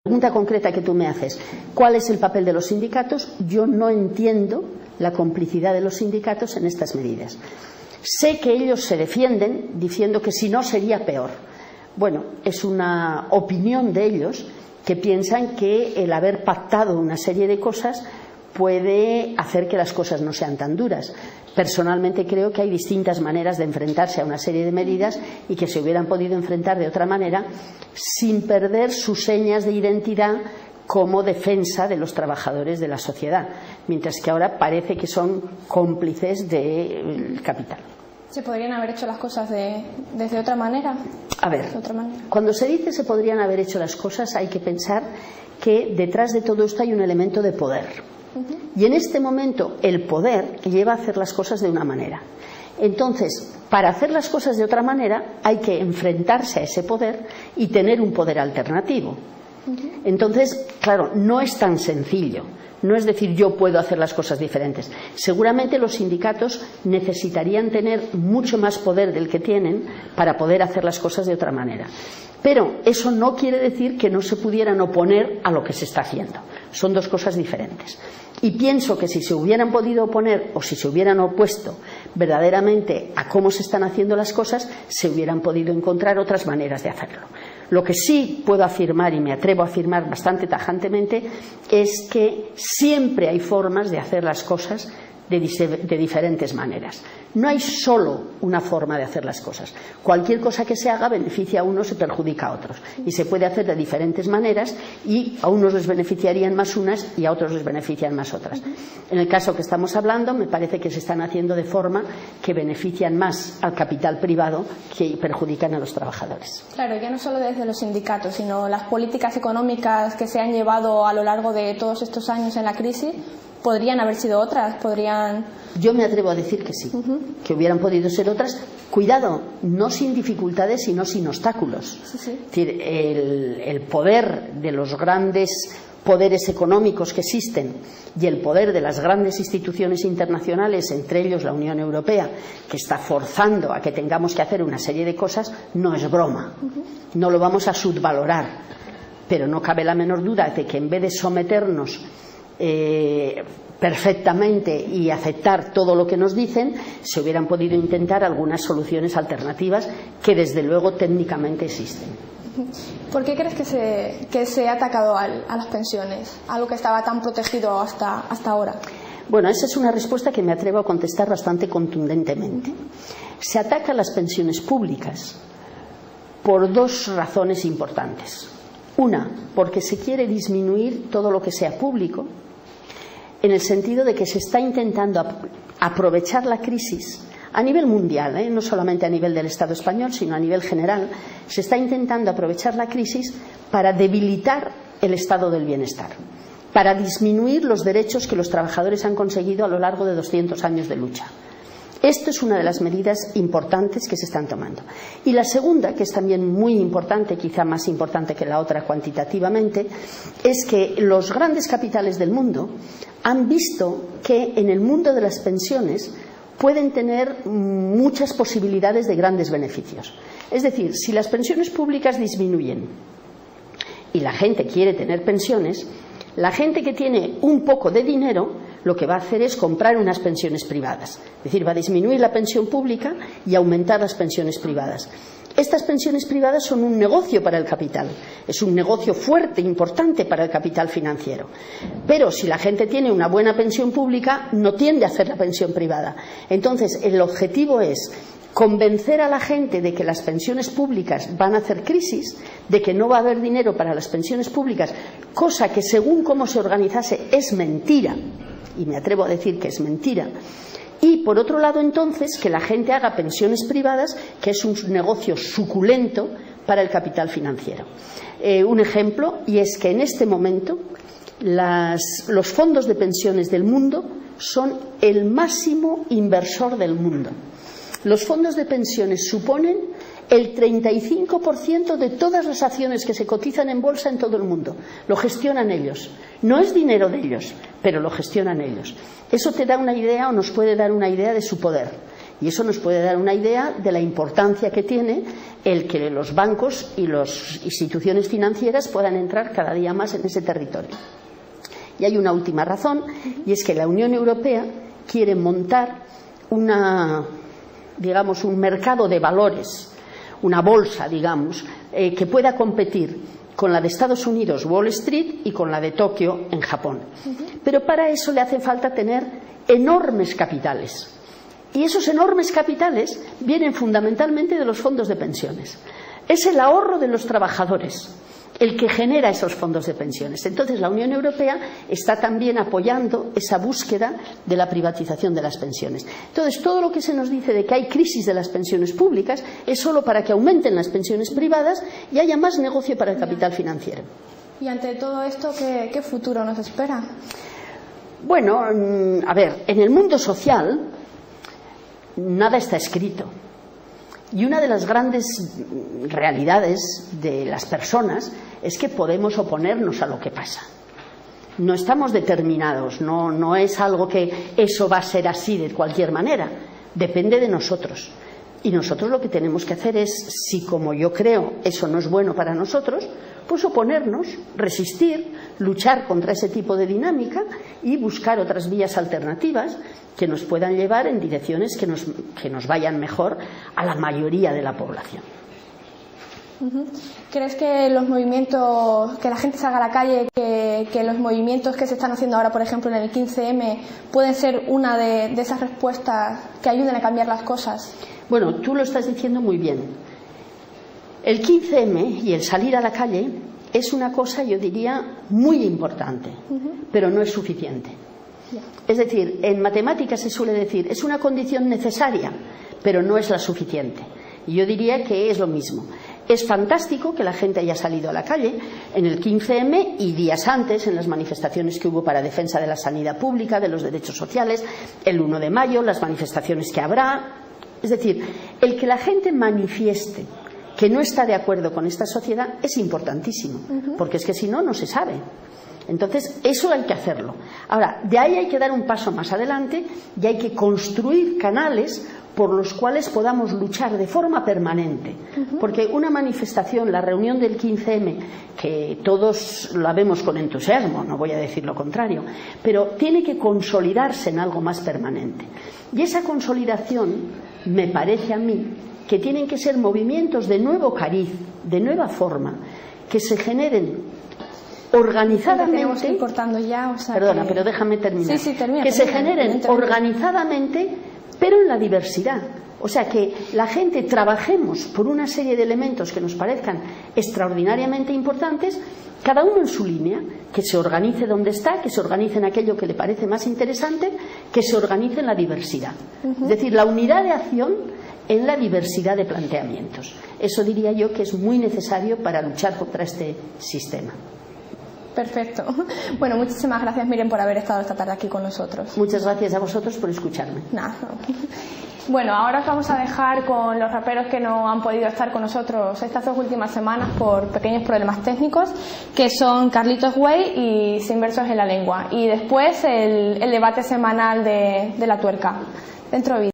Pregunta concreta que tú me haces, ¿cuál es el papel de los sindicatos? Yo no entiendo la complicidad de los sindicatos en estas medidas. Sé que ellos se defienden diciendo que si no sería peor. Bueno, es una opinión de ellos que piensan que el haber pactado una serie de cosas puede hacer que las cosas no sean tan duras. Personalmente creo que hay distintas maneras de enfrentarse a una serie de medidas y que se hubieran podido enfrentar de otra manera sin perder sus señas de identidad como defensa de los trabajadores de la sociedad, mientras que ahora parece que son cómplices del capital. ¿Se podrían haber hecho las cosas desde otra manera? A ver, cuando se dice se podrían haber hecho las cosas, hay que pensar que detrás de todo esto hay un elemento de poder. Y en este momento el poder lleva a hacer las cosas de una manera. Entonces, para hacer las cosas de otra manera hay que enfrentarse a ese poder y tener un poder alternativo. Entonces, claro, no es tan sencillo. No es decir, yo puedo hacer las cosas diferentes. Seguramente los sindicatos necesitarían tener mucho más poder del que tienen para poder hacer las cosas de otra manera. Pero eso no quiere decir que no se pudieran oponer a lo que se está haciendo. Son dos cosas diferentes. Y pienso que si se hubieran podido oponer o si se hubieran opuesto verdaderamente a cómo se están haciendo las cosas, se hubieran podido encontrar otras maneras de hacerlo. Lo que sí puedo afirmar, y me atrevo a afirmar bastante tajantemente, es que siempre hay formas de hacer las cosas de diferentes maneras. No hay solo una forma de hacer las cosas. Cualquier cosa que se haga beneficia a unos y perjudica a otros. Y se puede hacer de diferentes maneras y a unos les beneficiarían más unas y a otros les benefician más otras. En el caso que estamos hablando, me parece que se están haciendo de forma que benefician más al capital privado que perjudican a los trabajadores. Claro, ya no solo desde los sindicatos, sino las políticas económicas que se han llevado a lo largo de todos estos años en la crisis. ¿Podrían haber sido otras? Yo me atrevo a decir que sí, que hubieran podido ser otras. Cuidado, no sin dificultades, sino sin obstáculos. Es decir, el poder de los grandes poderes económicos que existen y el poder de las grandes instituciones internacionales, entre ellos la Unión Europea, que está forzando a que tengamos que hacer una serie de cosas, no es broma. No lo vamos a subvalorar. Pero no cabe la menor duda de que en vez de someternos perfectamente y aceptar todo lo que nos dicen, se hubieran podido intentar algunas soluciones alternativas que desde luego técnicamente existen. ¿Por qué crees que se ha atacado a las pensiones, algo que estaba tan protegido hasta ahora? Bueno, esa es una respuesta que me atrevo a contestar bastante contundentemente. Se ataca a las pensiones públicas por dos razones importantes. Una, porque se quiere disminuir todo lo que sea público, en el sentido de que se está intentando aprovechar la crisis a nivel mundial, no solamente a nivel del Estado español, sino a nivel general. Se está intentando aprovechar la crisis para debilitar el estado del bienestar, para disminuir los derechos que los trabajadores han conseguido a lo largo de 200 años de lucha. Esto es una de las medidas importantes que se están tomando. Y la segunda, que es también muy importante, quizá más importante que la otra cuantitativamente, es que los grandes capitales del mundo han visto que en el mundo de las pensiones pueden tener muchas posibilidades de grandes beneficios. Es decir, si las pensiones públicas disminuyen y la gente quiere tener pensiones, la gente que tiene un poco de dinero lo que va a hacer es comprar unas pensiones privadas. Es decir, va a disminuir la pensión pública y aumentar las pensiones privadas. Estas pensiones privadas son un negocio para el capital. Es un negocio fuerte, importante para el capital financiero. Pero si la gente tiene una buena pensión pública, no tiende a hacer la pensión privada. Entonces, el objetivo es convencer a la gente de que las pensiones públicas van a hacer crisis, de que no va a haber dinero para las pensiones públicas, cosa que según cómo se organizase es mentira. Y me atrevo a decir que es mentira. Y por otro lado, entonces, que la gente haga pensiones privadas, que es un negocio suculento para el capital financiero. Un ejemplo, y es que en este momento los fondos de pensiones del mundo son el máximo inversor del mundo. Los fondos de pensiones suponen el 35% de todas las acciones que se cotizan en bolsa en todo el mundo. Lo gestionan ellos. No es dinero de ellos, pero lo gestionan ellos. Eso te da una idea o nos puede dar una idea de su poder. Y eso nos puede dar una idea de la importancia que tiene el que los bancos y las instituciones financieras puedan entrar cada día más en ese territorio. Y hay una última razón, y es que la Unión Europea quiere montar un mercado de valores, una bolsa, digamos, que pueda competir con la de Estados Unidos, Wall Street, y con la de Tokio, en Japón. Pero para eso le hace falta tener enormes capitales. Y esos enormes capitales vienen fundamentalmente de los fondos de pensiones. Es el ahorro de los trabajadores el que genera esos fondos de pensiones. Entonces, la Unión Europea está también apoyando esa búsqueda de la privatización de las pensiones. Entonces, todo lo que se nos dice de que hay crisis de las pensiones públicas es solo para que aumenten las pensiones privadas y haya más negocio para el capital financiero. Y ante todo esto, ¿qué futuro nos espera? Bueno, a ver, en el mundo social nada está escrito. Y una de las grandes realidades de las personas es que podemos oponernos a lo que pasa. No estamos determinados, no es algo que eso va a ser así de cualquier manera. Depende de nosotros. Y nosotros lo que tenemos que hacer es, si como yo creo eso no es bueno para nosotros, pues oponernos, resistir, luchar contra ese tipo de dinámica y buscar otras vías alternativas que nos puedan llevar en direcciones que nos vayan mejor a la mayoría de la población. ¿Crees que los movimientos, que la gente salga a la calle, que los movimientos que se están haciendo ahora, por ejemplo, en el 15M, pueden ser una de esas respuestas que ayuden a cambiar las cosas? Bueno, tú lo estás diciendo muy bien. El 15M y el salir a la calle es una cosa, yo diría, muy importante, pero no es suficiente. Es decir, en matemáticas se suele decir, es una condición necesaria, pero no es la suficiente. Y yo diría que es lo mismo. Es fantástico que la gente haya salido a la calle en el 15M y días antes en las manifestaciones que hubo para defensa de la sanidad pública, de los derechos sociales, el 1 de mayo, las manifestaciones que habrá. Es decir, el que la gente manifieste que no está de acuerdo con esta sociedad es importantísimo, porque es que si no, no se sabe. Entonces, eso hay que hacerlo. Ahora, de ahí hay que dar un paso más adelante y hay que construir canales por los cuales podamos luchar de forma permanente. Porque una manifestación, la reunión del 15M, que todos la vemos con entusiasmo, no voy a decir lo contrario, pero tiene que consolidarse en algo más permanente. Y esa consolidación, me parece a mí, que tienen que ser movimientos de nuevo cariz, de nueva forma, que se generen organizadamente. Perdona, pero déjame terminar. Que se generen organizadamente, pero en la diversidad. O sea, que la gente trabajemos por una serie de elementos que nos parezcan extraordinariamente importantes, cada uno en su línea, que se organice donde está, que se organice en aquello que le parece más interesante, que se organice en la diversidad. Es decir, la unidad de acción en la diversidad de planteamientos. Eso diría yo que es muy necesario para luchar contra este sistema. Perfecto. Bueno, muchísimas gracias, Miren, por haber estado esta tarde aquí con nosotros. Muchas gracias a vosotros por escucharme. Nada. Bueno, ahora os vamos a dejar con los raperos que no han podido estar con nosotros estas 2 últimas semanas por pequeños problemas técnicos, que son Carlitos Way y Sin Versos en la Lengua. Y después el debate semanal de la tuerca. Dentro de